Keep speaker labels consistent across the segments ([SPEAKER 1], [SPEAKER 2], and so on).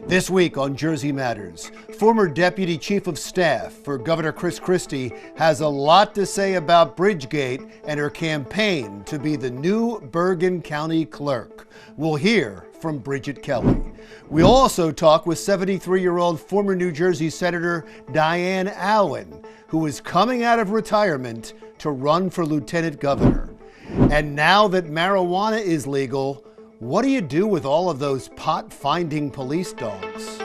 [SPEAKER 1] This week on Jersey Matters, former Deputy Chief of Staff for Governor Chris Christie has a lot to say about Bridgegate and her campaign to be the new Bergen County Clerk. We'll hear from Bridget Kelly. We'll also talk with 73-year-old former New Jersey Senator Diane Allen, who is coming out of retirement to run for Lieutenant Governor. And now that marijuana is legal, what do you do with all of those pot-finding police dogs?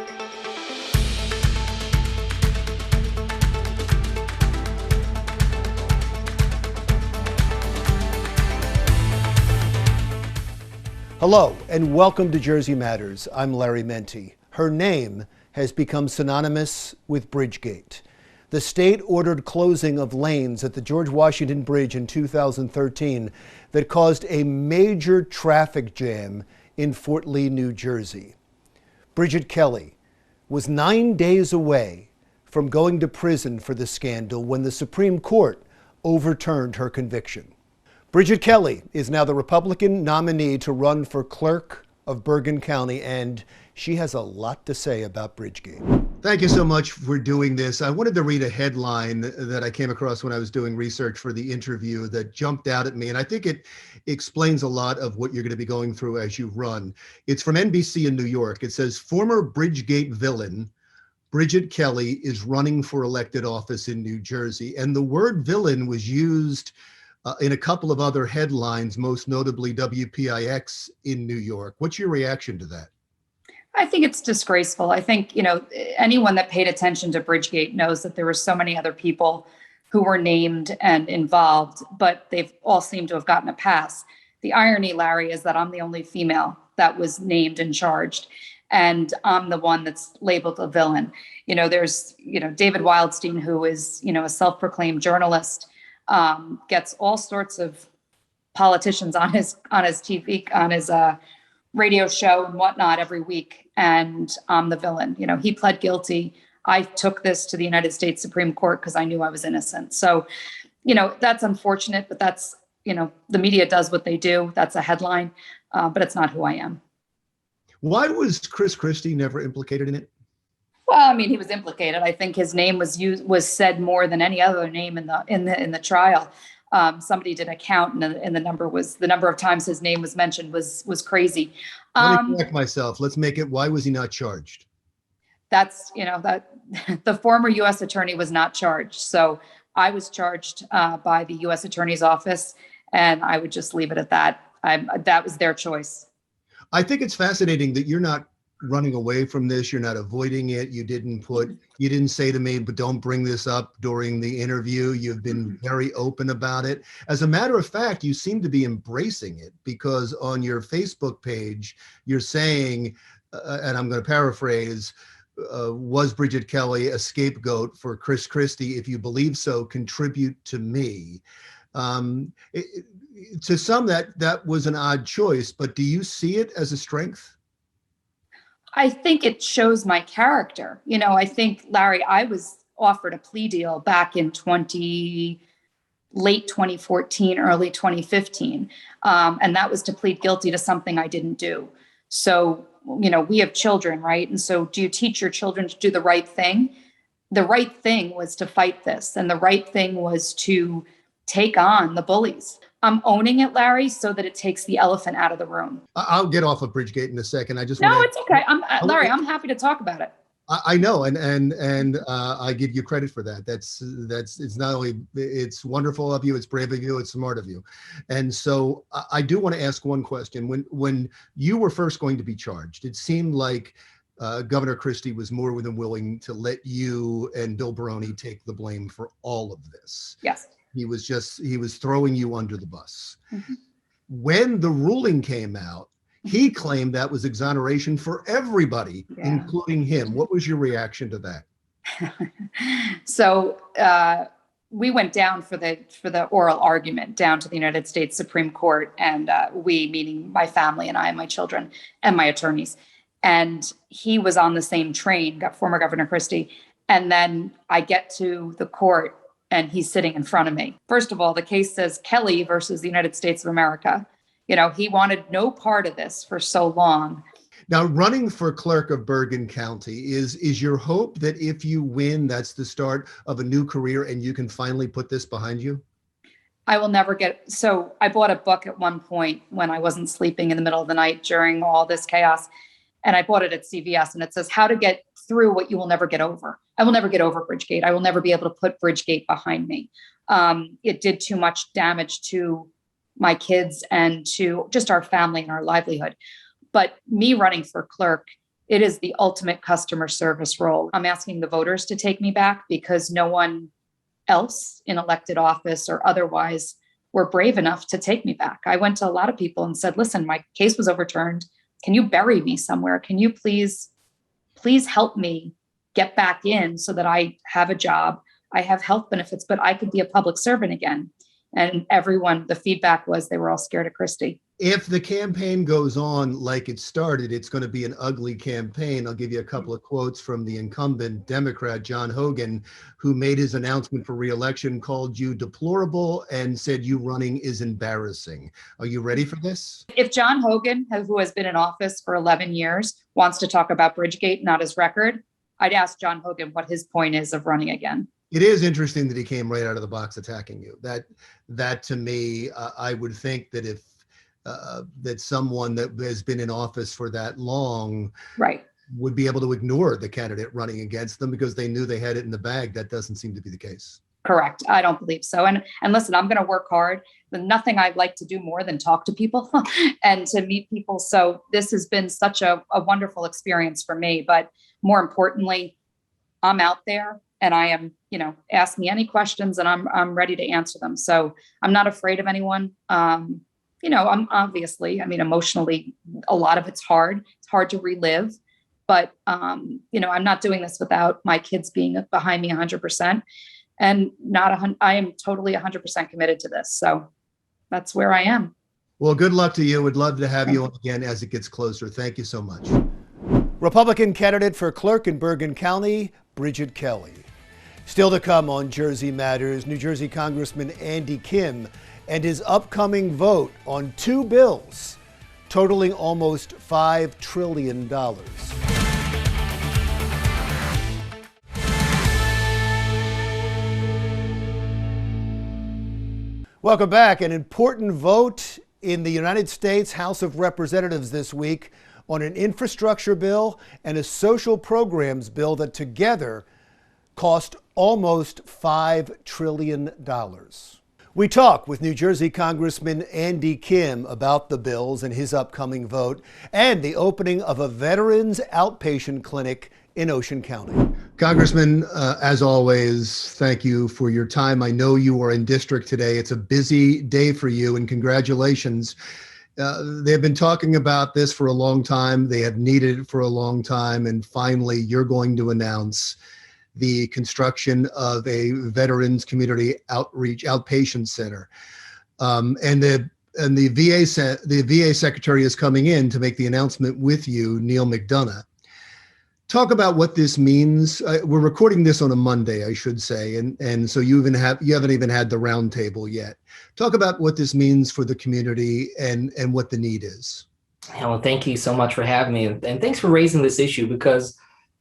[SPEAKER 1] Hello, and welcome to Jersey Matters. I'm Larry Menti. Her name has become synonymous with Bridgegate. The state ordered closing of lanes at the George Washington Bridge in 2013 that caused a major traffic jam in Fort Lee, New Jersey. Bridget Kelly was 9 days away from going to prison for the scandal when the Supreme Court overturned her conviction. Bridget Kelly is now the Republican nominee to run for clerk of Bergen County, and she has a lot to say about Bridgegate. Thank you so much for doing this. I wanted to read a headline that I came across when I was doing research for the interview that jumped out at me, and I think it explains a lot of what you're going to be going through as you run. It's from NBC in New York. It says, former Bridgegate villain Bridget Kelly is running for elected office in New Jersey. And the word villain was used in a couple of other headlines, most notably WPIX in New York. What's your reaction to that?
[SPEAKER 2] I think it's disgraceful. I think, anyone that paid attention to Bridgegate knows that there were so many other people who were named and involved, but they've all seemed to have gotten a pass. The irony, Larry, is that I'm the only female that was named and charged, and I'm the one that's labeled a villain. There's, David Wildstein, who is, a self-proclaimed journalist, gets all sorts of politicians on his TV, on his radio show and whatnot every week, and I'm the villain. He pled guilty. I took this to the United States Supreme Court because I knew I was innocent. So, that's unfortunate, but that's, the media does what they do. That's a headline, but it's not who I am.
[SPEAKER 1] Why was Chris Christie never implicated in it?
[SPEAKER 2] Well, he was implicated. I think his name was said more than any other name in the trial. Somebody did a count, and the number of times his name was mentioned was crazy.
[SPEAKER 1] Let me correct myself. Let's make it, why was he not charged?
[SPEAKER 2] That's, that the former U.S. attorney was not charged. So I was charged by the U.S. attorney's office, and I would just leave it at that. That was their choice. I
[SPEAKER 1] think it's fascinating that you're not running away from this. You're not avoiding it. You didn't say to me, but don't bring this up during the interview. You've been very open about it. As a matter of fact, you seem to be embracing it, because on your Facebook page, you're saying, and I'm going to paraphrase, was Bridget Kelly a scapegoat for Chris Christie? If you believe so, contribute to me. To some, that was an odd choice, but do you see it as a strength?
[SPEAKER 2] I think it shows my character. I think, Larry, I was offered a plea deal back in late 2014, early 2015. And that was to plead guilty to something I didn't do. So, we have children, right? And so do you teach your children to do the right thing? The right thing was to fight this. And the right thing was to take on the bullies. I'm owning it, Larry, so that it takes the elephant out of the room.
[SPEAKER 1] I'll get off of Bridgegate in a second.
[SPEAKER 2] It's okay. Larry, I'm happy to talk about it.
[SPEAKER 1] I know, and I give you credit for that. It's not only, it's wonderful of you, it's brave of you, it's smart of you. And so I do want to ask one question. When you were first going to be charged, it seemed like Governor Christie was more than willing to let you and Bill Baroni take the blame for all of this.
[SPEAKER 2] Yes.
[SPEAKER 1] He was throwing you under the bus.
[SPEAKER 2] Mm-hmm.
[SPEAKER 1] When the ruling came out, he claimed that was exoneration for everybody, including him. What was your reaction to that?
[SPEAKER 2] So we went down for the oral argument down to the United States Supreme Court, and we, meaning my family and I and my children and my attorneys. And he was on the same train, former Governor Christie. And then I get to the court, and he's sitting in front of me. First of all, the case says Kelly versus the United States of America. He wanted no part of this for so long.
[SPEAKER 1] Now, running for clerk of Bergen County, is your hope that if you win, that's the start of a new career and you can finally put this behind you?
[SPEAKER 2] I will never get, so I bought a book at one point when I wasn't sleeping in the middle of the night during all this chaos. And I bought it at CVS, and it says how to get through what you will never get over. I will never get over Bridgegate. I will never be able to put Bridgegate behind me. It did too much damage to my kids and to just our family and our livelihood. But me running for clerk, it is the ultimate customer service role. I'm asking the voters to take me back because no one else in elected office or otherwise were brave enough to take me back. I went to a lot of people and said, listen, my case was overturned. Can you bury me somewhere? Can you please help me get back in so that I have a job, I have health benefits, but I could be a public servant again? And everyone, the feedback was they were all scared of Christie.
[SPEAKER 1] If the campaign goes on like it started, it's going to be an ugly campaign. I'll give you a couple of quotes from the incumbent Democrat, John Hogan, who made his announcement for re-election, called you deplorable and said you running is embarrassing. Are you ready for this?
[SPEAKER 2] If John Hogan, who has been in office for 11 years, wants to talk about Bridgegate, not his record, I'd ask John Hogan what his point is of running again.
[SPEAKER 1] It is interesting that he came right out of the box attacking you. That to me, I would think that if that someone that has been in office for that long,
[SPEAKER 2] right,
[SPEAKER 1] would be able to ignore the candidate running against them because they knew they had it in the bag. That doesn't seem to be the case.
[SPEAKER 2] Correct. I don't believe so. And listen, I'm going to work hard. There's nothing I'd like to do more than talk to people and to meet people. So this has been such a wonderful experience for me. But more importantly, I'm out there and I am, ask me any questions and I'm ready to answer them. So I'm not afraid of anyone. I'm obviously, emotionally, a lot of it's hard. It's hard to relive. But, I'm not doing this without my kids being behind me 100%. And I am totally 100% committed to this. So that's where I am.
[SPEAKER 1] Well, good luck to you. Would love to have you on again as it gets closer. Thank you so much. Republican candidate for clerk in Bergen County, Bridget Kelly. Still to come on Jersey Matters, New Jersey Congressman Andy Kim and his upcoming vote on two bills totaling almost $5 trillion. Welcome back. An important vote in the United States House of Representatives this week on an infrastructure bill and a social programs bill that together cost almost $5 trillion. We talk with New Jersey Congressman Andy Kim about the bills and his upcoming vote and the opening of a veterans outpatient clinic in Ocean County. Congressman, as always, thank you for your time. I know you are in district today. It's a busy day for you, and congratulations. They've been talking about this for a long time. They have needed it for a long time, and finally, you're going to announce the construction of a veterans community outreach outpatient center, and the VA secretary is coming in to make the announcement with you, Neil McDonough. Talk about what this means. We're recording this on a Monday, I should say, and so you haven't even had the roundtable yet. Talk about what this means for the community and what the need is.
[SPEAKER 3] Well, thank you so much for having me, and thanks for raising this issue, because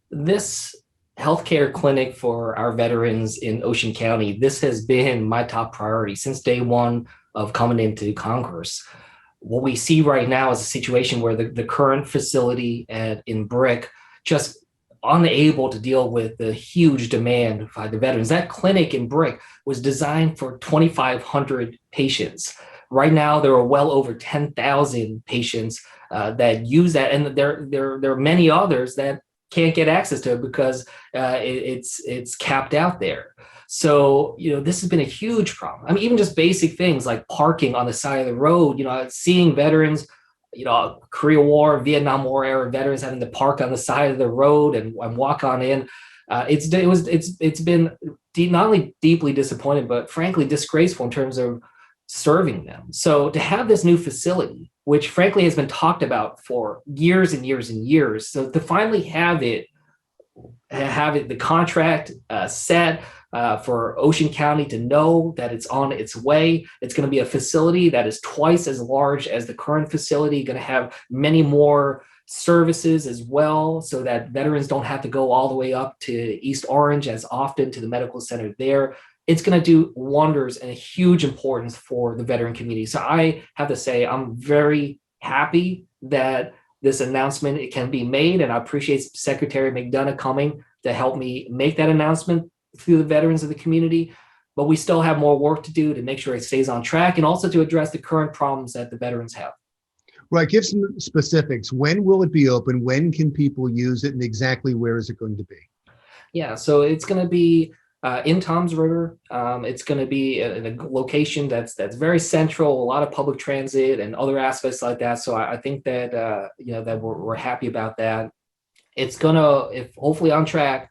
[SPEAKER 3] this healthcare clinic for our veterans in Ocean County, this has been my top priority since day one of coming into Congress. What we see right now is a situation where the current facility in Brick just unable to deal with the huge demand by the veterans. That clinic in Brick was designed for 2,500 patients. Right now, there are well over 10,000 patients that use that, and there are many others that can't get access to it because it's capped out there. So, this has been a huge problem. Even just basic things like parking on the side of the road, seeing veterans, Korea War, Vietnam War era veterans having to park on the side of the road and walk on in. It's been not only deeply disappointing, but frankly disgraceful in terms of serving them. So to have this new facility, which frankly has been talked about for years and years and years, so to finally have the contract set for Ocean County to know that it's on its way. It's going to be a facility that is twice as large as the current facility, going to have many more services as well, so that veterans don't have to go all the way up to East Orange as often to the medical center there. It's going to do wonders and a huge importance for the veteran community. So I have to say, I'm very happy that this announcement it can be made, and I appreciate Secretary McDonough coming to help me make that announcement through the veterans of the community. But we still have more work to do to make sure it stays on track, and also to address the current problems that the veterans have.
[SPEAKER 1] Right. Give some specifics. When will it be open? When can people use it? And exactly where is it going to be?
[SPEAKER 3] Yeah, so it's going to be in Toms River. It's going to be in a location that's very central, a lot of public transit and other aspects like that. So I think that that we're happy about that. It's gonna, if hopefully on track,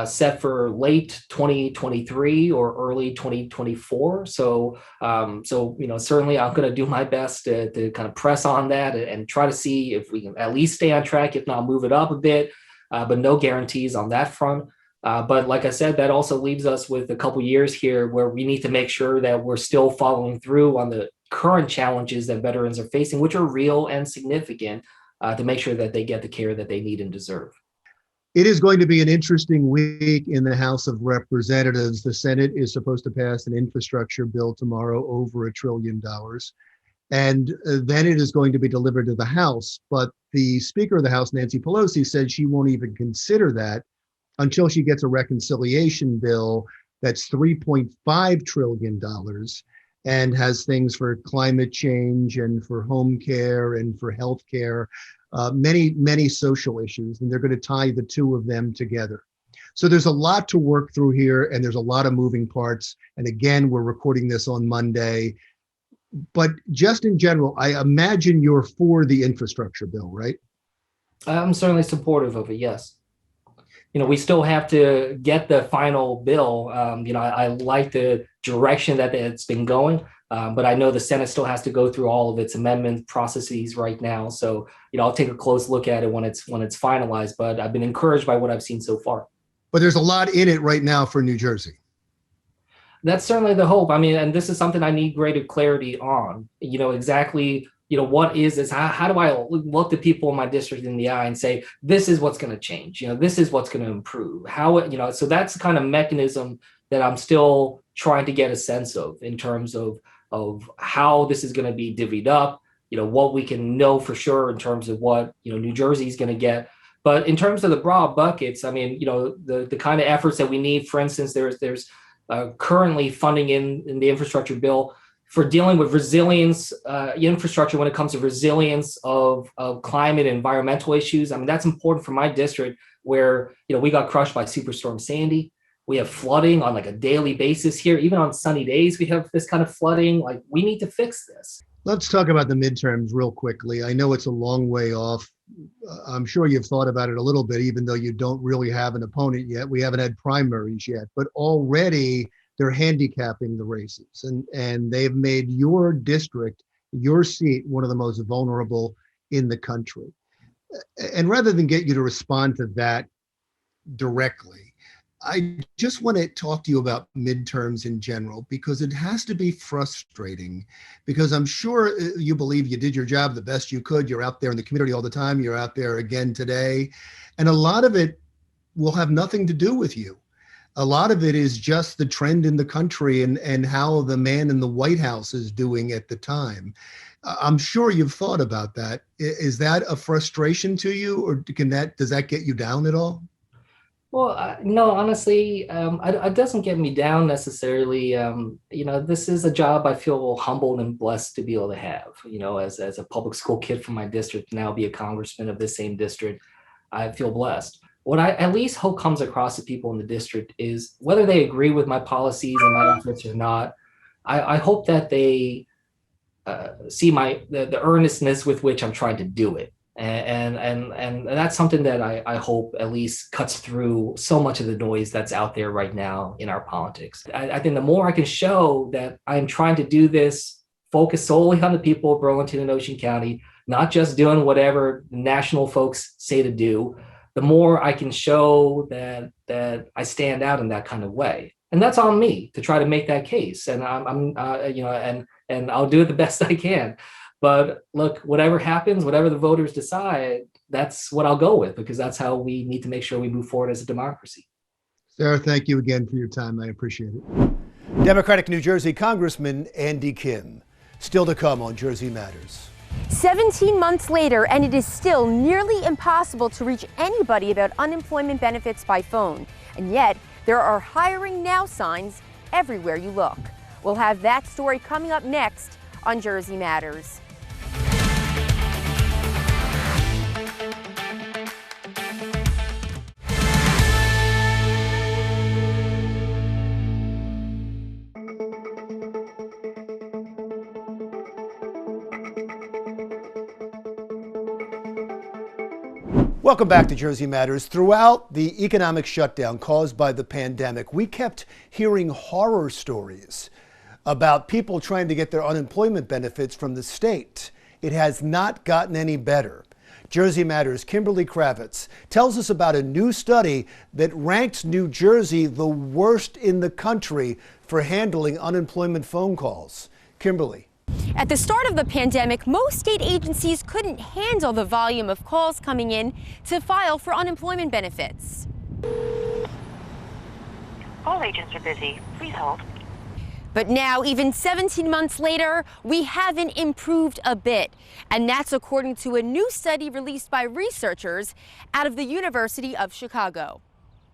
[SPEAKER 3] set for late 2023 or early 2024. So certainly I'm going to do my best to kind of press on that and try to see if we can at least stay on track, if not move it up a bit, but no guarantees on that front. But like I said, that also leaves us with a couple years here where we need to make sure that we're still following through on the current challenges that veterans are facing, which are real and significant, to make sure that they get the care that they need and deserve.
[SPEAKER 1] It is going to be an interesting week in the House of Representatives. The Senate is supposed to pass an infrastructure bill tomorrow over $1 trillion. And then it is going to be delivered to the House. But the Speaker of the House, Nancy Pelosi, said she won't even consider that until she gets a reconciliation bill that's $3.5 trillion and has things for climate change and for home care and for health care. Many social issues, and they're going to tie the two of them together. So there's a lot to work through here, and there's a lot of moving parts. And again, we're recording this on Monday. But just in general, I imagine you're for the infrastructure bill, right?
[SPEAKER 3] I'm certainly supportive of it, yes. We still have to get the final bill. I like the direction that it's been going. But I know the Senate still has to go through all of its amendment processes right now. So, I'll take a close look at it when it's finalized. But I've been encouraged by what I've seen so far.
[SPEAKER 1] But there's a lot in it right now for New Jersey.
[SPEAKER 3] That's certainly the hope. I mean, and this is something I need greater clarity on. Exactly. What is this? How do I look the people in my district in the eye and say, this is what's going to change? This is what's going to improve. So that's the kind of mechanism that I'm still trying to get a sense of in terms of how this is going to be divvied up, what we can know for sure in terms of what, New Jersey is going to get. But in terms of the broad buckets, I mean, the kind of efforts that we need, for instance, there's currently funding in the infrastructure bill for dealing with resilience, infrastructure when it comes to resilience of climate and environmental issues. I mean, that's important for my district where, we got crushed by Superstorm Sandy. We have flooding on like a daily basis here. Even on sunny days, we have this kind of flooding. Like, we need to fix this.
[SPEAKER 1] Let's talk about the midterms real quickly. I know it's a long way off. I'm sure you've thought about it a little bit, even though you don't really have an opponent yet. We haven't had primaries yet, but already they're handicapping the races, and they've made your district, your seat, one of the most vulnerable in the country. And rather than get you to respond to that directly, I just want to talk to you about midterms in general, because it has to be frustrating, because I'm sure you believe you did your job the best you could. You're out there in the community all the time. You're out there again today. And a lot of it will have nothing to do with you. A lot of it is just the trend in the country and how the man in the White House is doing at the time. I'm sure you've thought about that. Is that a frustration to you, or does that get you down at all?
[SPEAKER 3] Well, no, honestly, it doesn't get me down necessarily. This is a job I feel humbled and blessed to be able to have. As a public school kid from my district, now be a congressman of the same district, I feel blessed. What I at least hope comes across to people in the district is whether they agree with my policies and my efforts or not. I hope that they see the earnestness with which I'm trying to do it. And that's something that I hope at least cuts through so much of the noise that's out there right now in our politics. I think the more I can show that I'm trying to do this, focus solely on the people of Burlington and Ocean County, not just doing whatever national folks say to do, the more I can show that I stand out in that kind of way. And that's on me to try to make that case. And and I'll do it the best I can. But look, whatever happens, whatever the voters decide, that's what I'll go with, because that's how we need to make sure we move forward as a democracy.
[SPEAKER 1] Sarah, thank you again for your time. I appreciate it. Democratic New Jersey Congressman Andy Kim. Still to come on Jersey Matters.
[SPEAKER 4] 17 months later, and it is still nearly impossible to reach anybody about unemployment benefits by phone. And yet, there are hiring now signs everywhere you look. We'll have that story coming up next on Jersey Matters.
[SPEAKER 1] Welcome back to Jersey Matters. Throughout the economic shutdown caused by the pandemic, we kept hearing horror stories about people trying to get their unemployment benefits from the state. It has not gotten any better. Jersey Matters' Kimberly Kravitz tells us about a new study that ranks New Jersey the worst in the country for handling unemployment phone calls. Kimberly.
[SPEAKER 4] At the start of the pandemic, most state agencies couldn't handle the volume of calls coming in to file for unemployment benefits.
[SPEAKER 5] All agents are busy. Please hold.
[SPEAKER 4] But now, even 17 months later, we haven't improved a bit. And that's according to a new study released by researchers out of the University of Chicago.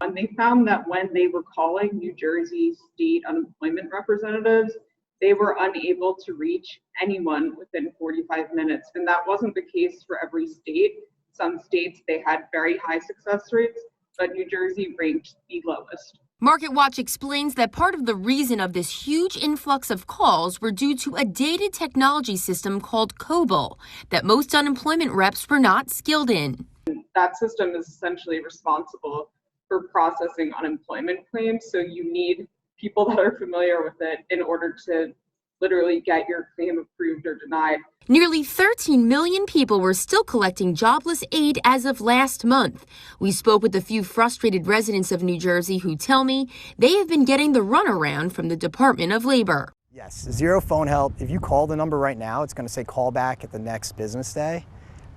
[SPEAKER 6] And they found that when they were calling New Jersey state unemployment representatives, they were unable to reach anyone within 45 minutes. And that wasn't the case for every state. Some states, they had very high success rates, but New Jersey ranked the lowest.
[SPEAKER 4] MarketWatch explains that part of the reason of this huge influx of calls were due to a dated technology system called COBOL that most unemployment reps were not skilled in.
[SPEAKER 6] That system is essentially responsible for processing unemployment claims. So you need people that are familiar with it in order to literally get your claim approved or denied.
[SPEAKER 4] Nearly 13 million people were still collecting jobless aid as of last month. We spoke with a few frustrated residents of New Jersey who tell me they have been getting the runaround from the Department of Labor.
[SPEAKER 7] Yes, zero phone help. If you call the number right now, it's going to say call back at the next business day.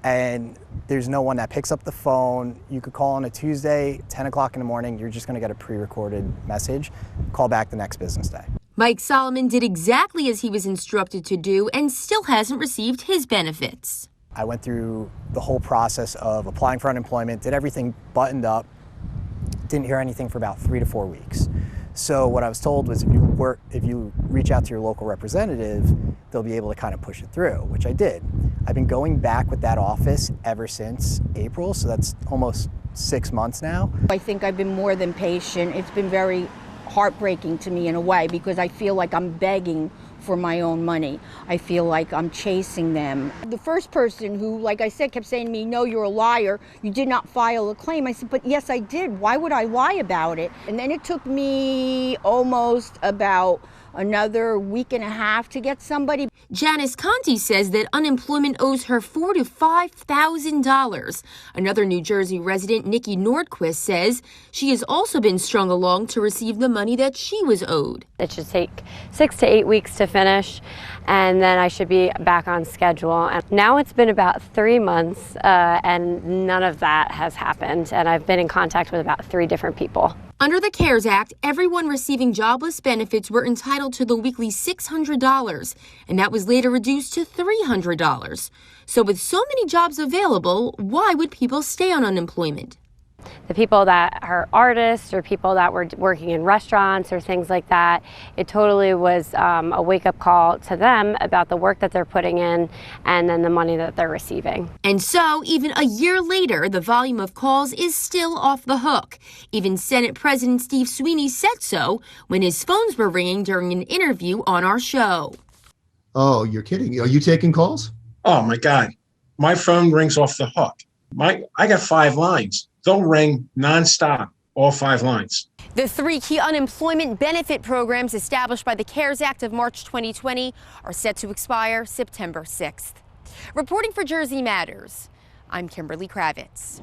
[SPEAKER 7] And there's no one that picks up the phone. You could call on a Tuesday, 10 o'clock in the morning. You're just going to get a pre-recorded message. Call back the next business day.
[SPEAKER 4] Mike Solomon did exactly as he was instructed to do and still hasn't received his benefits.
[SPEAKER 7] I went through the whole process of applying for unemployment, did everything buttoned up, didn't hear anything for about 3 to 4 weeks. So what I was told was if you reach out to your local representative, they'll be able to kind of push it through, which I did. I've been going back with that office ever since April, so that's almost 6 months now.
[SPEAKER 8] I think I've been more than patient. It's been very heartbreaking to me in a way because I feel like I'm begging for my own money. I feel like I'm chasing them. The first person who, like I said, kept saying to me, no, you're a liar. You did not file a claim. I said, but yes, I did. Why would I lie about it? And then it took me almost about another week and a half to get somebody.
[SPEAKER 4] Janice Conti says that unemployment owes her $4,000 to $5,000. Another New Jersey resident, Nikki Nordquist, says she has also been strung along to receive the money that she was owed.
[SPEAKER 9] It should take 6 to 8 weeks to finish, and then I should be back on schedule. And now it's been about 3 months, and none of that has happened. And I've been in contact with about 3 different people.
[SPEAKER 4] Under the CARES Act, everyone receiving jobless benefits were entitled to the weekly $600, and that was later reduced to $300. So with so many jobs available, why would people stay on unemployment?
[SPEAKER 9] The people that are artists or people that were working in restaurants or things like that, it totally was a wake-up call to them about the work that they're putting in and then the money that they're receiving.
[SPEAKER 4] And so, even a year later, the volume of calls is still off the hook. Even Senate President Steve Sweeney said so when his phones were ringing during an interview on our show.
[SPEAKER 1] Oh, you're kidding. Are you taking calls?
[SPEAKER 10] Oh, my God. My phone rings off the hook. I got 5 lines. They'll ring nonstop, all 5 lines.
[SPEAKER 4] The 3 key unemployment benefit programs established by the CARES Act of March 2020 are set to expire September 6th. Reporting for Jersey Matters, I'm Kimberly Kravitz.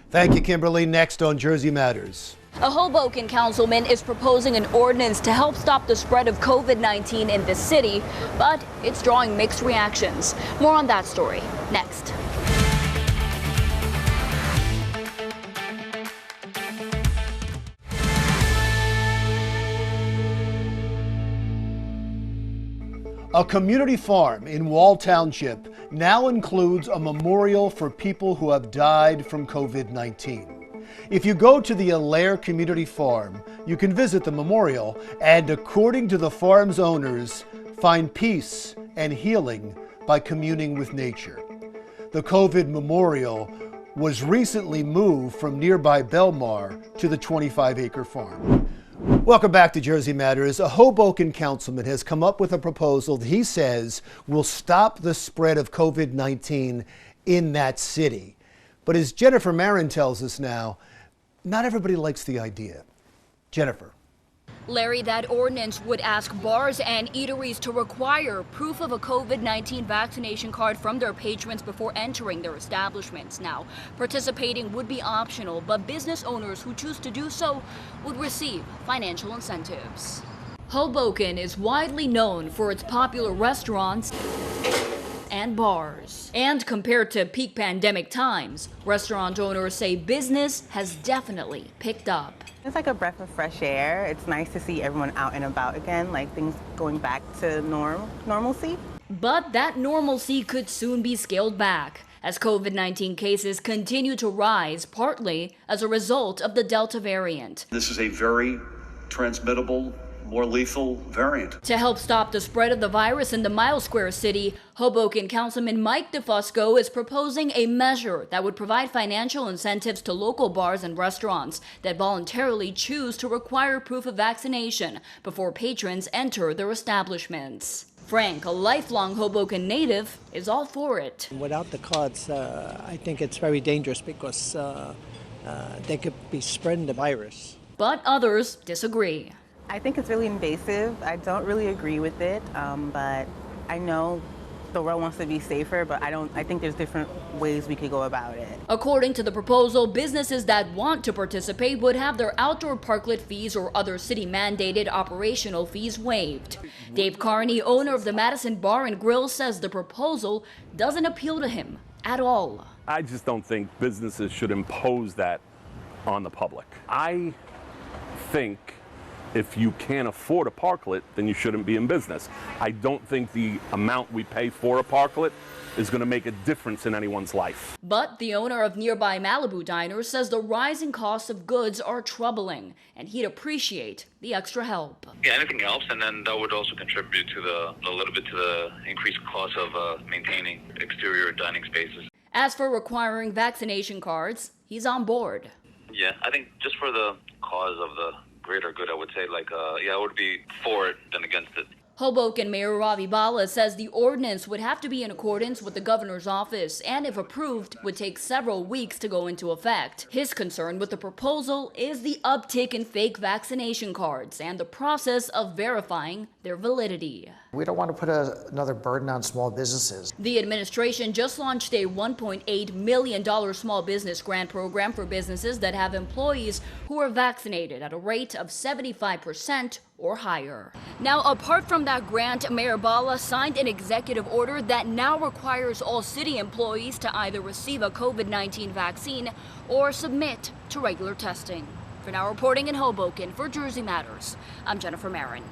[SPEAKER 1] Thank you, Kimberly. Next on Jersey Matters.
[SPEAKER 11] A Hoboken councilman is proposing an ordinance to help stop the spread of COVID-19 in the city, but it's drawing mixed reactions. More on that story next.
[SPEAKER 1] A community farm in Wall Township now includes a memorial for people who have died from COVID-19. If you go to the Allaire Community Farm, you can visit the memorial and, according to the farm's owners, find peace and healing by communing with nature. The COVID memorial was recently moved from nearby Belmar to the 25-acre farm. Welcome back to Jersey Matters. A Hoboken councilman has come up with a proposal that he says will stop the spread of COVID-19 in that city. But as Jennifer Marin tells us now, not everybody likes the idea. Jennifer.
[SPEAKER 11] Larry, that ordinance would ask bars and eateries to require proof of a COVID-19 vaccination card from their patrons before entering their establishments. Now, participating would be optional, but business owners who choose to do so would receive financial incentives. Hoboken is widely known for its popular restaurants and bars. And compared to peak pandemic times, restaurant owners say business has definitely picked up.
[SPEAKER 12] It's like a breath of fresh air. It's nice to see everyone out and about again, like things going back to normalcy.
[SPEAKER 11] But that normalcy could soon be scaled back as COVID-19 cases continue to rise, partly as a result of the Delta variant.
[SPEAKER 13] This is a very transmittable, more lethal variant.
[SPEAKER 11] To help stop the spread of the virus in the Mile Square city, Hoboken Councilman Mike DeFusco is proposing a measure that would provide financial incentives to local bars and restaurants that voluntarily choose to require proof of vaccination before patrons enter their establishments. Frank, a lifelong Hoboken native, is all for it.
[SPEAKER 14] Without the cards, I think it's very dangerous because they could be spreading the virus.
[SPEAKER 11] But others disagree.
[SPEAKER 12] I think it's really invasive. I don't really agree with it, but I know the world wants to be safer, but I think there's different ways we could go about it.
[SPEAKER 11] According to the proposal, businesses that want to participate would have their outdoor parklet fees or other city-mandated operational fees waived. Dave Carney, owner of the Madison Bar and Grill, says the proposal doesn't appeal to him at all.
[SPEAKER 15] I just don't think businesses should impose that on the public. I think if you can't afford a parklet, then you shouldn't be in business. I don't think the amount we pay for a parklet is going to make a difference in anyone's life.
[SPEAKER 11] But the owner of nearby Malibu Diner says the rising costs of goods are troubling, and he'd appreciate the extra help.
[SPEAKER 16] Yeah, anything helps, and then that would also contribute to a little bit to the increased cost of maintaining exterior dining spaces.
[SPEAKER 11] As for requiring vaccination cards, he's on board.
[SPEAKER 16] Yeah, I think just for the cause of the greater good, I would say, I would be for it than against it.
[SPEAKER 11] Hoboken Mayor Ravi Bala says the ordinance would have to be in accordance with the governor's office and, if approved, would take several weeks to go into effect. His concern with the proposal is the uptick in fake vaccination cards and the process of verifying their validity.
[SPEAKER 17] We don't want to put another burden on small businesses.
[SPEAKER 11] The administration just launched a $1.8 million small business grant program for businesses that have employees who are vaccinated at a rate of 75% or higher. Now, apart from that grant, Mayor Bala signed an executive order that now requires all city employees to either receive a COVID-19 vaccine or submit to regular testing. For now, reporting in Hoboken for Jersey Matters, I'm Jennifer Marin.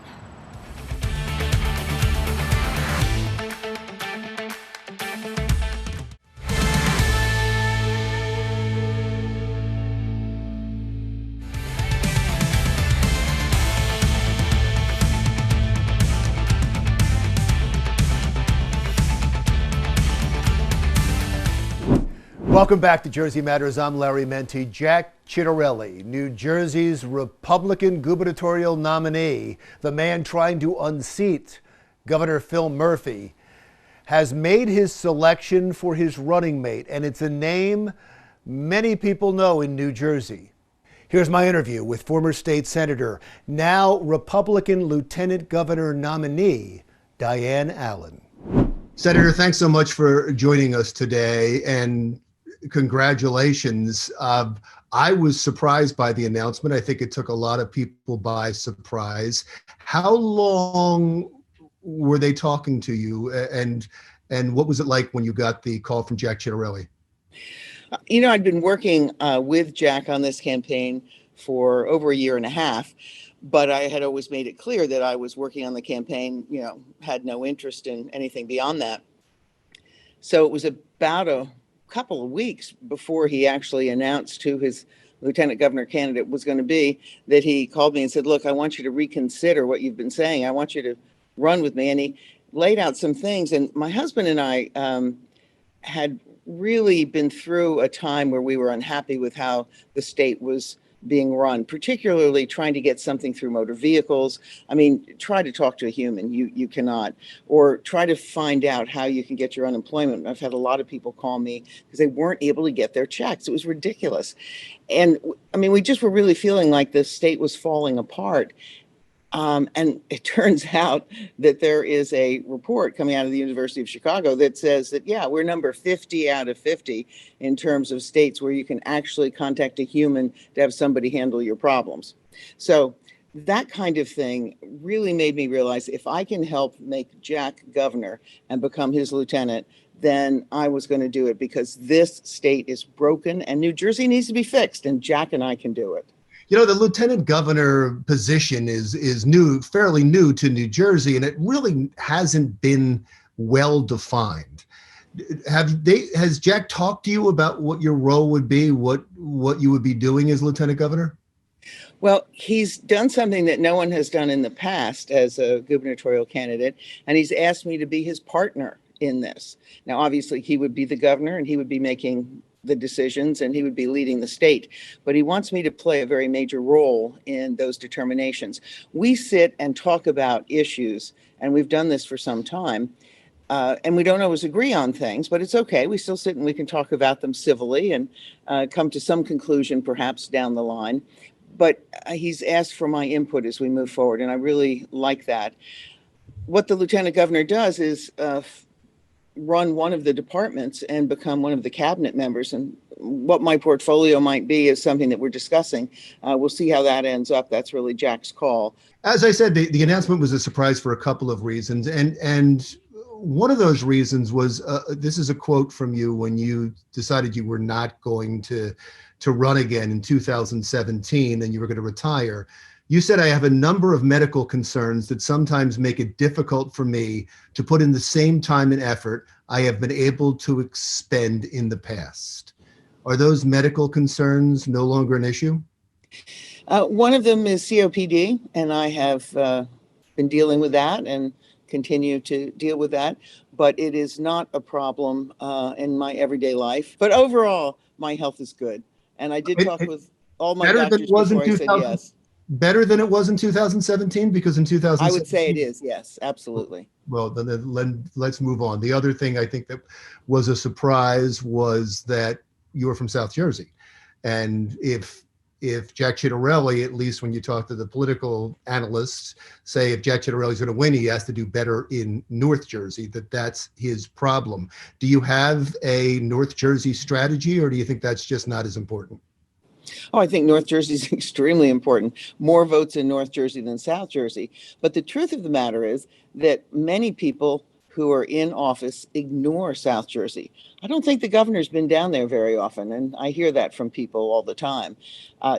[SPEAKER 1] Welcome back to Jersey Matters. I'm Larry Menti. Jack Ciattarelli, New Jersey's Republican gubernatorial nominee, the man trying to unseat Governor Phil Murphy, has made his selection for his running mate, and it's a name many people know in New Jersey. Here's my interview with former state senator, now Republican Lieutenant Governor nominee, Diane Allen. Senator, thanks so much for joining us today, and congratulations. I was surprised by the announcement. I think it took a lot of people by surprise. How long were they talking to you, and what was it like when you got the call from Jack Ciattarelli?
[SPEAKER 18] I'd been working with Jack on this campaign for over a year and a half, But I had always made it clear that I was working on the campaign, had no interest in anything beyond that. So it was about a couple of weeks before he actually announced who his lieutenant governor candidate was going to be, that he called me and said, look, I want you to reconsider what you've been saying. I want you to run with me. And he laid out some things. And my husband and I had really been through a time where we were unhappy with how the state was being run, particularly trying to get something through motor vehicles. I mean, try to talk to a human, you cannot, or try to find out how you can get your unemployment. I've had a lot of people call me because they weren't able to get their checks. It was ridiculous. And I mean, we just were really feeling like the state was falling apart. And it turns out that there is a report coming out of the University of Chicago that says that, yeah, we're number 50 out of 50 in terms of states where you can actually contact a human to have somebody handle your problems. So that kind of thing really made me realize if I can help make Jack governor and become his lieutenant, then I was going to do it, because this state is broken and New Jersey needs to be fixed, and Jack and I can do it.
[SPEAKER 1] You know, the lieutenant governor position is new, fairly new to New Jersey, and it really hasn't been well defined. Has Jack talked to you about what your role would be, what you would be doing as lieutenant governor?
[SPEAKER 18] Well, he's done something that no one has done in the past as a gubernatorial candidate, and he's asked me to be his partner in this. Now, obviously, he would be the governor and he would be making the decisions and he would be leading the state, but he wants me to play a very major role in those determinations. We sit and talk about issues, and we've done this for some time, and we don't always agree on things, but it's okay. We still sit and we can talk about them civilly and come to some conclusion perhaps down the line. But he's asked for my input as we move forward, and I really like that. What the lieutenant governor does is run one of the departments and become one of the cabinet members. And what my portfolio might be is something that we're discussing. We'll see how that ends up. That's really Jack's call.
[SPEAKER 1] As I said, the announcement was a surprise for a couple of reasons. And one of those reasons was, this is a quote from you when you decided you were not going to run again in 2017 and you were going to retire. You said, I have a number of medical concerns that sometimes make it difficult for me to put in the same time and effort I have been able to expend in the past. Are those medical concerns no longer an issue?
[SPEAKER 18] One of them is COPD, and I have been dealing with that and continue to deal with that, but it is not a problem in my everyday life. But overall, my health is good. And I did talk with all my doctors before I said yes.
[SPEAKER 1] Better than it was in 2017, because in 2017
[SPEAKER 18] I would say it is, yes, absolutely.
[SPEAKER 1] Well, then let's move on. The other thing I think that was a surprise was that you were from South Jersey, and if Jack Ciattarelli, at least when you talk to the political analysts, say if Jack Ciattarelli is going to win, he has to do better in North Jersey, that's his problem. Do you have a North Jersey strategy, or do you think that's just not as important?
[SPEAKER 18] Oh, I think North Jersey is extremely important. More votes in North Jersey than South Jersey. But the truth of the matter is that many people who are in office ignore South Jersey. I don't think the governor's been down there very often, and I hear that from people all the time.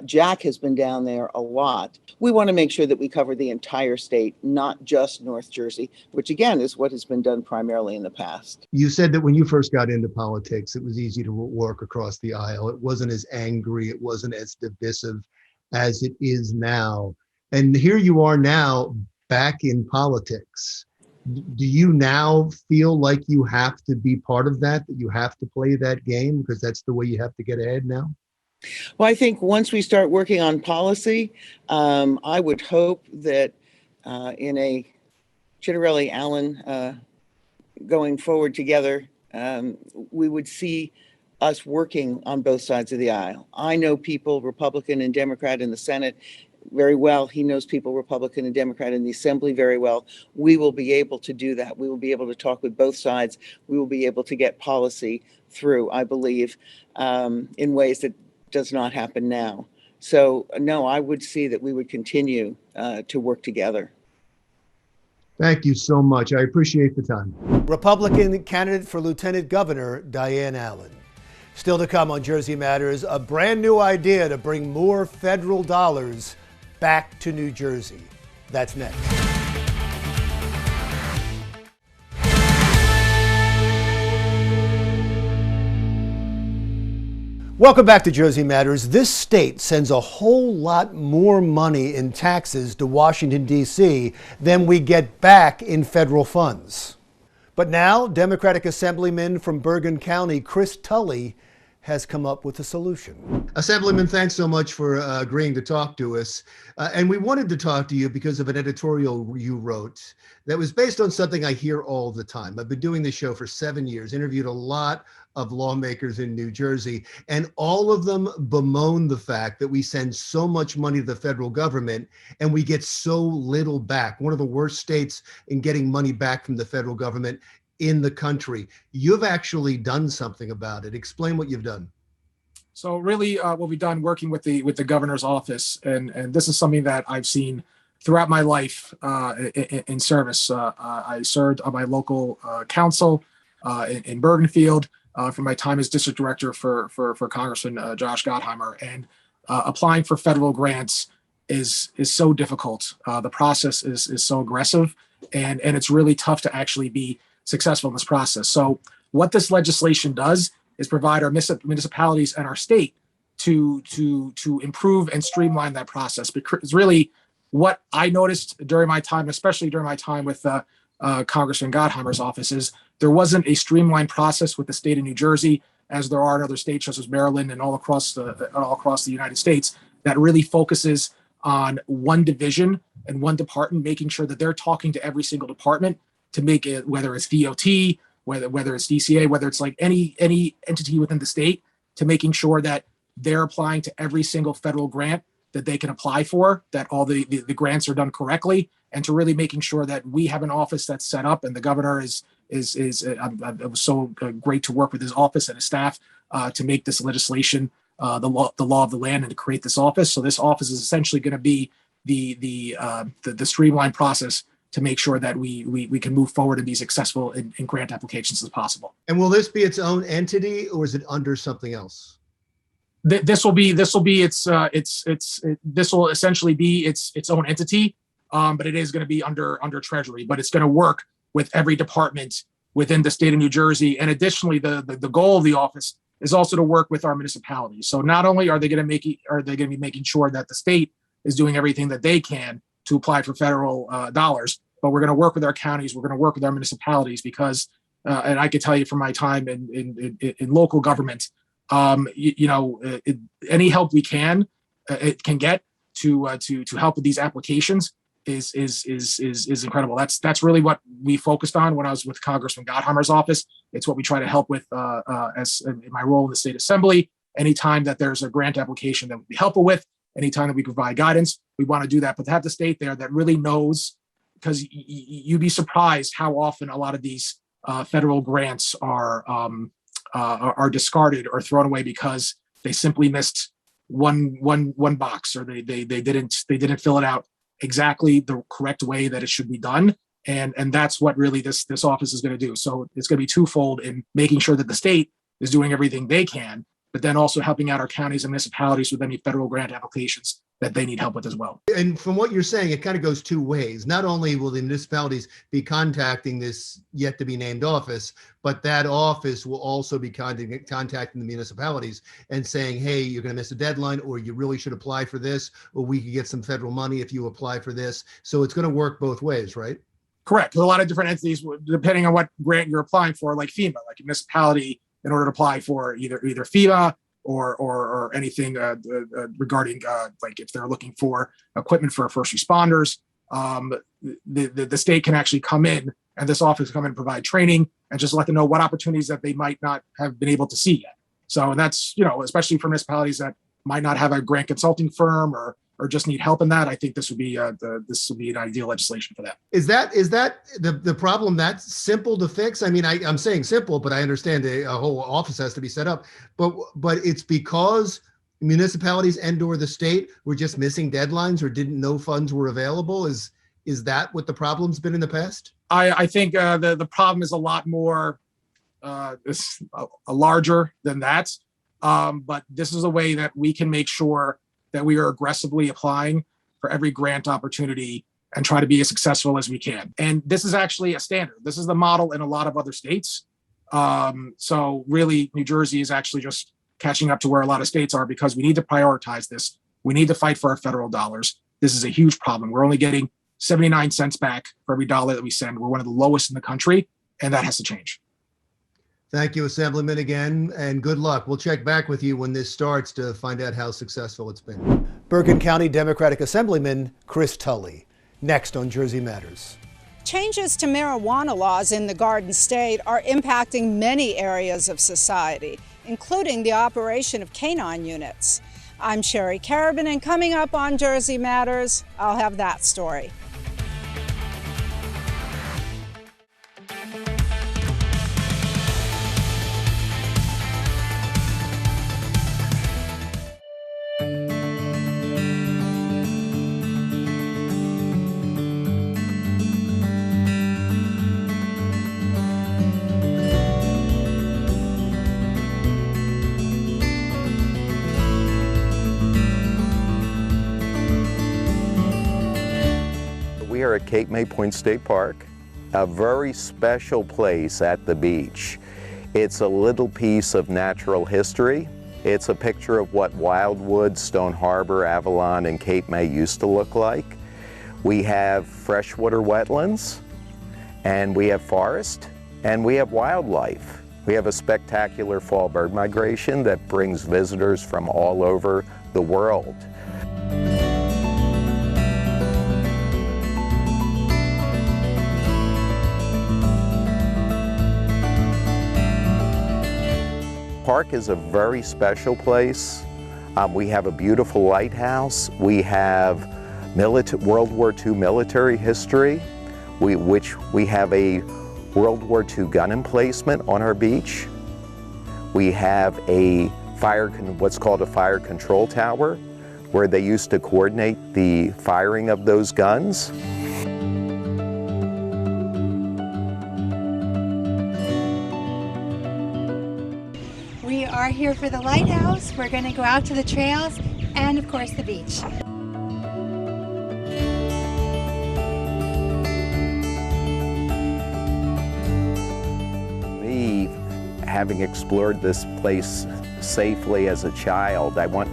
[SPEAKER 18] Jack has been down there a lot. We want to make sure that we cover the entire state, not just North Jersey, which again is what has been done primarily in the past.
[SPEAKER 1] You said that when you first got into politics, it was easy to work across the aisle. It wasn't as angry, it wasn't as divisive as it is now. And here you are now back in politics. Do you now feel like you have to be part of that you have to play that game because that's the way you have to get ahead now?
[SPEAKER 18] Well, I think once we start working on policy, I would hope that in a Ciattarelli Allen going forward together, we would see us working on both sides of the aisle. I know people, Republican and Democrat in the Senate, very well. He knows people, Republican and Democrat in the Assembly very well. We will be able to do that. We will be able to talk with both sides. We will be able to get policy through, I believe, in ways that does not happen now. So, no, I would see that we would continue to work together.
[SPEAKER 1] Thank you so much. I appreciate the time.
[SPEAKER 19] Republican candidate for Lieutenant Governor Diane Allen. Still to come on Jersey Matters, a brand new idea to bring more federal dollars
[SPEAKER 1] back to New Jersey. That's next. Welcome back to Jersey Matters. This state sends a whole lot more money in taxes to Washington, D.C. than we get back in federal funds. But now, Democratic Assemblyman from Bergen County, Chris Tully, has come up with a solution. Assemblyman, thanks so much for agreeing to talk to us. And we wanted to talk to you because of an editorial you wrote that was based on something I hear all the time. I've been doing this show for 7 years, interviewed a lot of lawmakers in New Jersey, and all of them bemoan the fact that we send so much money to the federal government and we get so little back. One of the worst states in getting money back from the federal government in the country. You've actually done something about it. Explain what you've done.
[SPEAKER 20] So really what we've done working with the governor's office, and this is something that I've seen throughout my life in service. I served on my local council in Bergenfield for my time as district director for Congressman Josh Gottheimer, and applying for federal grants is so difficult. The process is so aggressive, and it's really tough to actually be successful in this process. So what this legislation does is provide our municipalities and our state to improve and streamline that process. Because really what I noticed during my time, especially during my time with Congressman Gottheimer's office, is there wasn't a streamlined process with the state of New Jersey, as there are in other states such as Maryland and all across the United States, that really focuses on one division and one department, making sure that they're talking to every single department to make it, whether it's DOT, whether it's DCA, whether it's like any entity within the state, to making sure that they're applying to every single federal grant that they can apply for, that all the grants are done correctly, and to really making sure that we have an office that's set up, and the governor it was so great to work with his office and his staff to make this legislation the law of the land and to create this office. So this office is essentially going to be the streamlined process to make sure that we can move forward and be successful in grant applications as possible.
[SPEAKER 1] And will this be its own entity, or is it under something else?
[SPEAKER 20] This will essentially be its own entity, but it is going to be under Treasury. But it's going to work with every department within the state of New Jersey. And additionally, the goal of the office is also to work with our municipalities. So not only are they going to be making sure that the state is doing everything that they can to apply for federal dollars, but we're going to work with our counties, we're going to work with our municipalities, because, and I can tell you from my time in local government, any help we can get to help with these applications is incredible. That's really what we focused on when I was with Congressman Gottheimer's office. It's what we try to help with as in my role in the state assembly. Anytime that there's a grant application that we help with, anytime that we provide guidance, we want to do that. But to have the state there that really knows, because you'd be surprised how often a lot of these federal grants are discarded or thrown away because they simply missed one box, or they didn't fill it out exactly the correct way that it should be done. And that's what really this office is going to do. So it's going to be twofold in making sure that the state is doing everything they can, but then also helping out our counties and municipalities with any federal grant applications that they need help with as well.
[SPEAKER 1] And from what you're saying, it kind of goes two ways. Not only will the municipalities be contacting this yet to be named office, but that office will also be contacting the municipalities and saying, hey, you're going to miss a deadline, or you really should apply for this, or we could get some federal money if you apply for this. So it's going to work both ways, right?
[SPEAKER 20] Correct. There's a lot of different entities, depending on what grant you're applying for, like FEMA, like a municipality, in order to apply for either FEMA or anything regarding like if they're looking for equipment for first responders, the state can actually come in, and this office come in and provide training and just let them know what opportunities that they might not have been able to see yet. So, and that's, especially for municipalities that might not have a grant consulting firm or just need help in that, I think this would be an ideal legislation for that.
[SPEAKER 1] Is that the problem that simple to fix? I mean, I'm saying simple, but I understand a whole office has to be set up. But it's because municipalities and/or the state were just missing deadlines or didn't know funds were available. Is that what the problem's been in the past?
[SPEAKER 20] I think the problem is a lot more larger than that. But this is a way that we can make sure that we are aggressively applying for every grant opportunity and try to be as successful as we can. And this is actually a standard. This is the model in a lot of other states. So really, New Jersey is actually just catching up to where a lot of states are, because we need to prioritize this. We need to fight for our federal dollars. This is a huge problem. We're only getting 79 cents back for every dollar that we send. We're one of the lowest in the country, and that has to change.
[SPEAKER 1] Thank you, Assemblyman, again, and good luck. We'll check back with you when this starts to find out how successful it's been. Bergen County Democratic Assemblyman Chris Tully, next on Jersey Matters.
[SPEAKER 21] Changes to marijuana laws in the Garden State are impacting many areas of society, including the operation of canine units. I'm Sherry Carabin, and coming up on Jersey Matters, I'll have that story.
[SPEAKER 22] We are at Cape May Point State Park, a very special place at the beach. It's a little piece of natural history. It's a picture of what Wildwood, Stone Harbor, Avalon, and Cape May used to look like. We have freshwater wetlands, and we have forest, and we have wildlife. We have a spectacular fall bird migration that brings visitors from all over the world. Park is a very special place. We have a beautiful lighthouse. We have World War II military history, which we have a World War II gun emplacement on our beach. We have a what's called a fire control tower, where they used to coordinate the firing of those guns.
[SPEAKER 23] We are here for the lighthouse. We're going to go out to the trails and, of course, the beach.
[SPEAKER 22] Me, having explored this place safely as a child, I want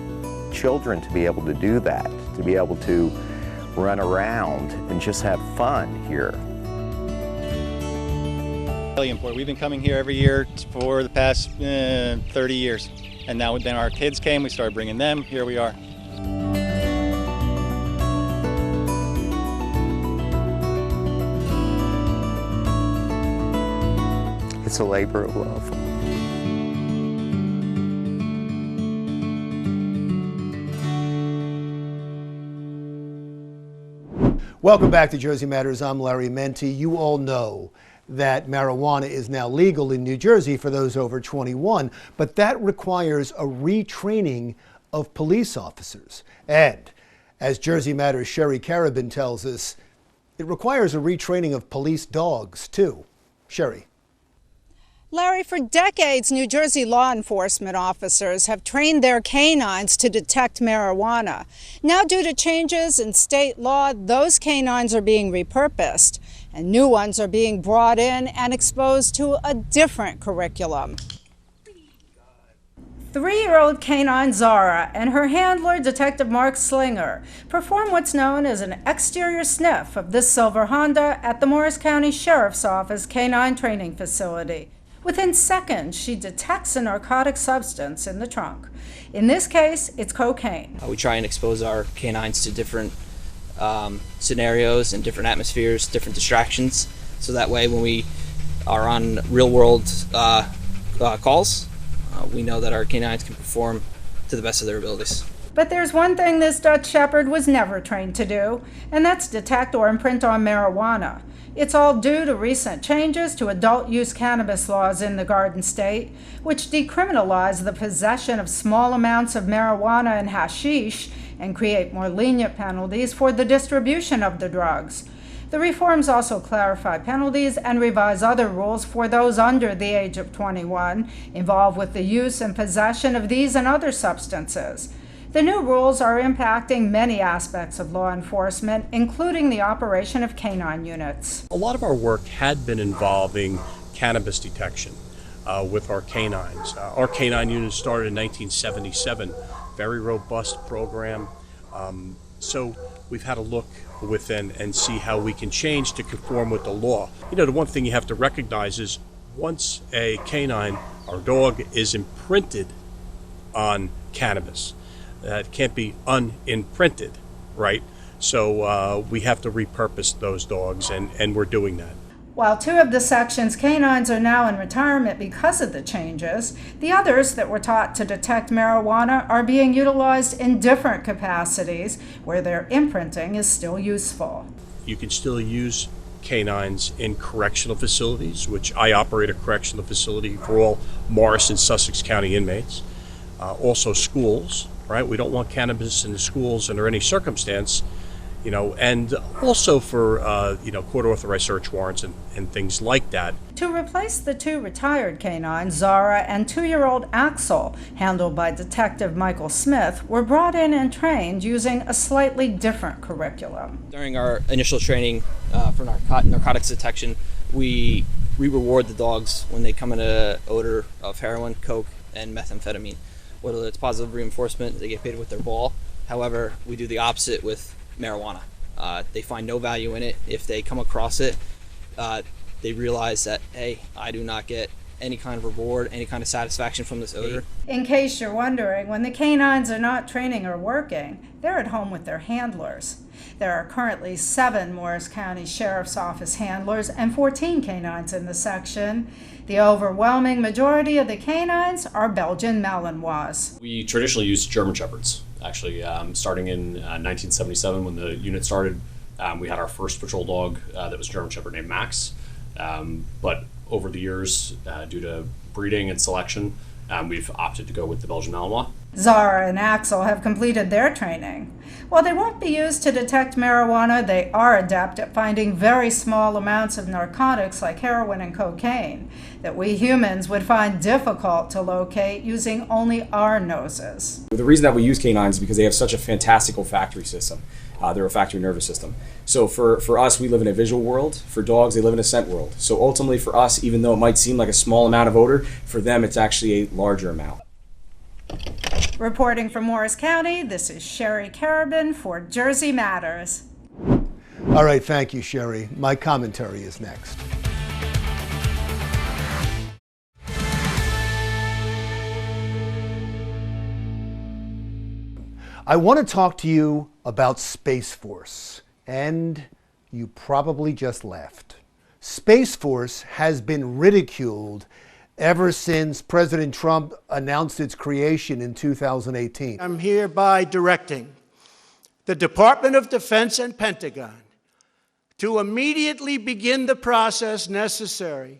[SPEAKER 22] children to be able to do that, to be able to run around and just have fun here.
[SPEAKER 24] Really important. We've been coming here every year for the past 30 years. And now then our kids came, we started bringing them, here we are.
[SPEAKER 22] It's a labor of love.
[SPEAKER 1] Welcome back to Jersey Matters. I'm Larry Menti. You all know that marijuana is now legal in New Jersey for those over 21, but that requires a retraining of police officers. And as Jersey Matters' Sherry Carabin tells us, it requires a retraining of police dogs too. Sherry.
[SPEAKER 21] Larry, for decades, New Jersey law enforcement officers have trained their canines to detect marijuana. Now, due to changes in state law, those canines are being repurposed, and new ones are being brought in and exposed to a different curriculum. 3-year-old canine Zara and her handler, Detective Mark Slinger, perform what's known as an exterior sniff of this silver Honda at the Morris County Sheriff's Office Canine Training Facility. Within seconds, she detects a narcotic substance in the trunk. In this case, it's cocaine.
[SPEAKER 25] We try and expose our canines to different scenarios and different atmospheres, different distractions, so that way when we are on real-world calls, we know that our canines can perform to the best of their abilities.
[SPEAKER 21] But there's one thing this Dutch Shepherd was never trained to do, and that's detect or imprint on marijuana. It's all due to recent changes to adult-use cannabis laws in the Garden State, which decriminalize the possession of small amounts of marijuana and hashish and create more lenient penalties for the distribution of the drugs. The reforms also clarify penalties and revise other rules for those under the age of 21 involved with the use and possession of these and other substances. The new rules are impacting many aspects of law enforcement, including the operation of canine units.
[SPEAKER 2] A lot of our work had been involving cannabis detection with our canines. Our canine unit started in 1977, very robust program. So we've had to look within and see how we can change to conform with the law. You know, the one thing you have to recognize is once a canine or dog is imprinted on cannabis, it can't be unimprinted, right? So we have to repurpose those dogs, and we're doing that.
[SPEAKER 21] While 2 of the section's canines are now in retirement because of the changes, the others that were taught to detect marijuana are being utilized in different capacities where their imprinting is still useful.
[SPEAKER 2] You can still use canines in correctional facilities, which I operate a correctional facility for all Morris and Sussex County inmates. Also schools, right? We don't want cannabis in the schools under any circumstance. You know, and also for, court-authorized search warrants and things like that.
[SPEAKER 21] To replace the 2 retired canines, Zara and 2-year-old Axel, handled by Detective Michael Smith, were brought in and trained using a slightly different curriculum.
[SPEAKER 25] During our initial training for narcotics detection, we reward the dogs when they come in an odor of heroin, coke, and methamphetamine. Whether it's positive reinforcement, they get paid with their ball. However, we do the opposite with marijuana. They find no value in it. If they come across it, they realize that, hey, I do not get any kind of reward, any kind of satisfaction from this odor.
[SPEAKER 21] In case you're wondering, when the canines are not training or working, they're at home with their handlers. There are currently 7 Morris County Sheriff's Office handlers and 14 canines in the section. The overwhelming majority of the canines are Belgian Malinois.
[SPEAKER 3] We traditionally used German Shepherds. Actually, starting in 1977 when the unit started, we had our first patrol dog that was a German Shepherd named Max. But over the years, due to breeding and selection, we've opted to go with the Belgian Malinois.
[SPEAKER 21] Zara and Axel have completed their training. While they won't be used to detect marijuana, they are adept at finding very small amounts of narcotics like heroin and cocaine that we humans would find difficult to locate using only our noses.
[SPEAKER 5] The reason that we use canines is because they have such a fantastic olfactory system. They're a olfactory nervous system. So for us, we live in a visual world. For dogs, they live in a scent world. So ultimately for us, even though it might seem like a small amount of odor, for them it's actually a larger amount.
[SPEAKER 21] Reporting from Morris County, this is Sherry Carabin for Jersey Matters.
[SPEAKER 1] All right, thank you, Sherry. My commentary is next. I want to talk to you about Space Force, and you probably just laughed. Space Force has been ridiculed ever since President Trump announced its creation in 2018.
[SPEAKER 6] I'm hereby directing the Department of Defense and Pentagon to immediately begin the process necessary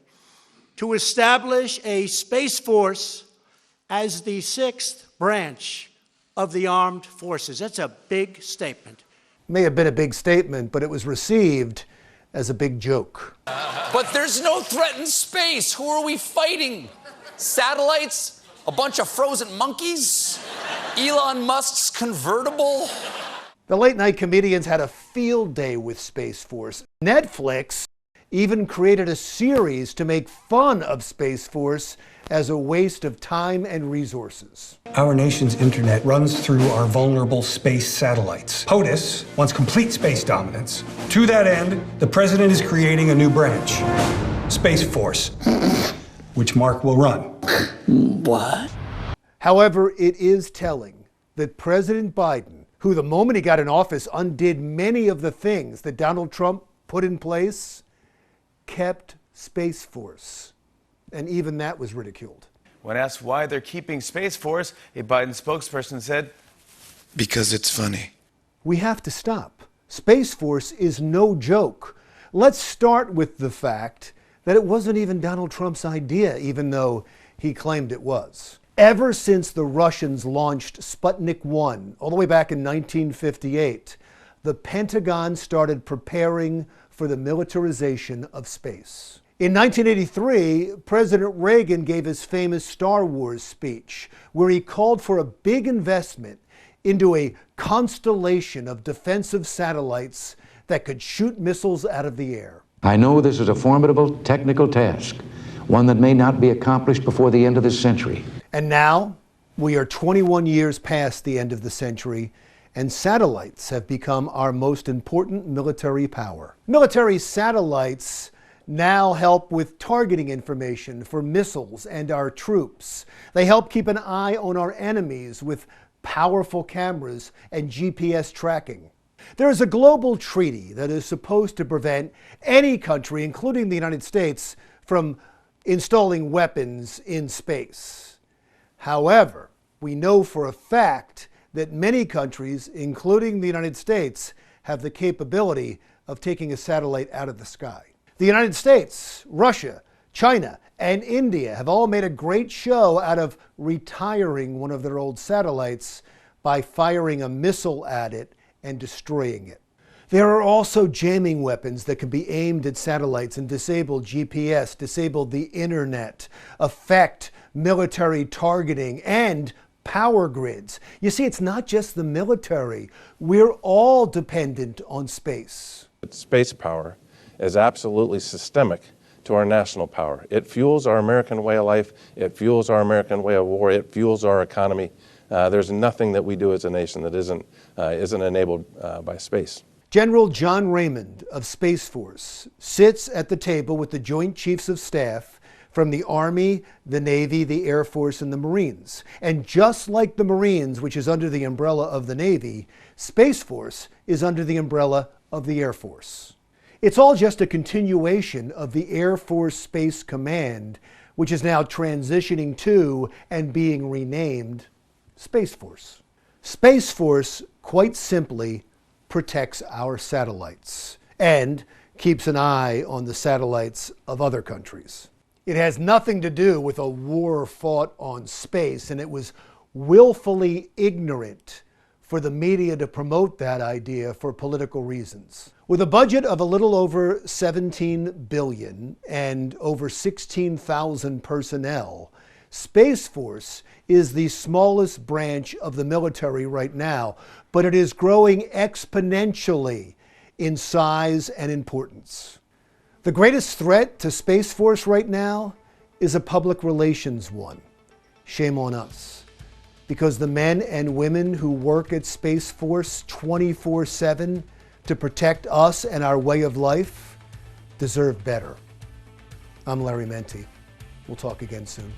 [SPEAKER 6] to establish a Space Force as the 6th branch of the armed forces. That's a big statement.
[SPEAKER 1] May have been a big statement, but it was received as a big joke.
[SPEAKER 7] But there's no threat in space. Who are we fighting? Satellites? A bunch of frozen monkeys? Elon Musk's convertible?
[SPEAKER 1] The late night comedians had a field day with Space Force. Netflix even created a series to make fun of Space Force as a waste of time and resources.
[SPEAKER 26] Our nation's internet runs through our vulnerable space satellites. POTUS wants complete space dominance. To that end, the president is creating a new branch, Space Force, which Mark will run.
[SPEAKER 1] What? However, it is telling that President Biden, who the moment he got in office undid many of the things that Donald Trump put in place, kept Space Force. And even that was ridiculed.
[SPEAKER 27] When asked why they're keeping Space Force, a Biden spokesperson said,
[SPEAKER 28] "Because it's funny."
[SPEAKER 1] We have to stop. Space Force is no joke. Let's start with the fact that it wasn't even Donald Trump's idea, even though he claimed it was. Ever since the Russians launched Sputnik 1, all the way back in 1958, the Pentagon started preparing for the militarization of space. In 1983, President Reagan gave his famous Star Wars speech, where he called for a big investment into a constellation of defensive satellites that could shoot missiles out of the air.
[SPEAKER 4] I know this is a formidable technical task, one that may not be accomplished before the end of this century.
[SPEAKER 1] And now, we are 21 years past the end of the century, and satellites have become our most important military power. Military satellites now help with targeting information for missiles and our troops. They help keep an eye on our enemies with powerful cameras and GPS tracking. There is a global treaty that is supposed to prevent any country, including the United States, from installing weapons in space. However, we know for a fact that many countries, including the United States, have the capability of taking a satellite out of the sky. The United States, Russia, China, and India have all made a great show out of retiring one of their old satellites by firing a missile at it and destroying it. There are also jamming weapons that can be aimed at satellites and disable GPS, disable the internet, affect military targeting, and power grids. You see, it's not just the military. We're all dependent on space.
[SPEAKER 8] Space power is absolutely systemic to our national power. It fuels our American way of life. It fuels our American way of war. It fuels our economy. There's nothing that we do as a nation that isn't enabled by space.
[SPEAKER 1] General John Raymond of Space Force sits at the table with the Joint Chiefs of Staff from the Army, the Navy, the Air Force, and the Marines. And just like the Marines, which is under the umbrella of the Navy, Space Force is under the umbrella of the Air Force. It's all just a continuation of the Air Force Space Command, which is now transitioning to and being renamed Space Force. Space Force, quite simply, protects our satellites and keeps an eye on the satellites of other countries. It has nothing to do with a war fought on space, and it was willfully ignorant for the media to promote that idea for political reasons. With a budget of a little over $17 billion and over 16,000 personnel, Space Force is the smallest branch of the military right now, but it is growing exponentially in size and importance. The greatest threat to Space Force right now is a public relations one. Shame on us. Because the men and women who work at Space Force 24/7 to protect us and our way of life deserve better. I'm Larry Menti. We'll talk again soon.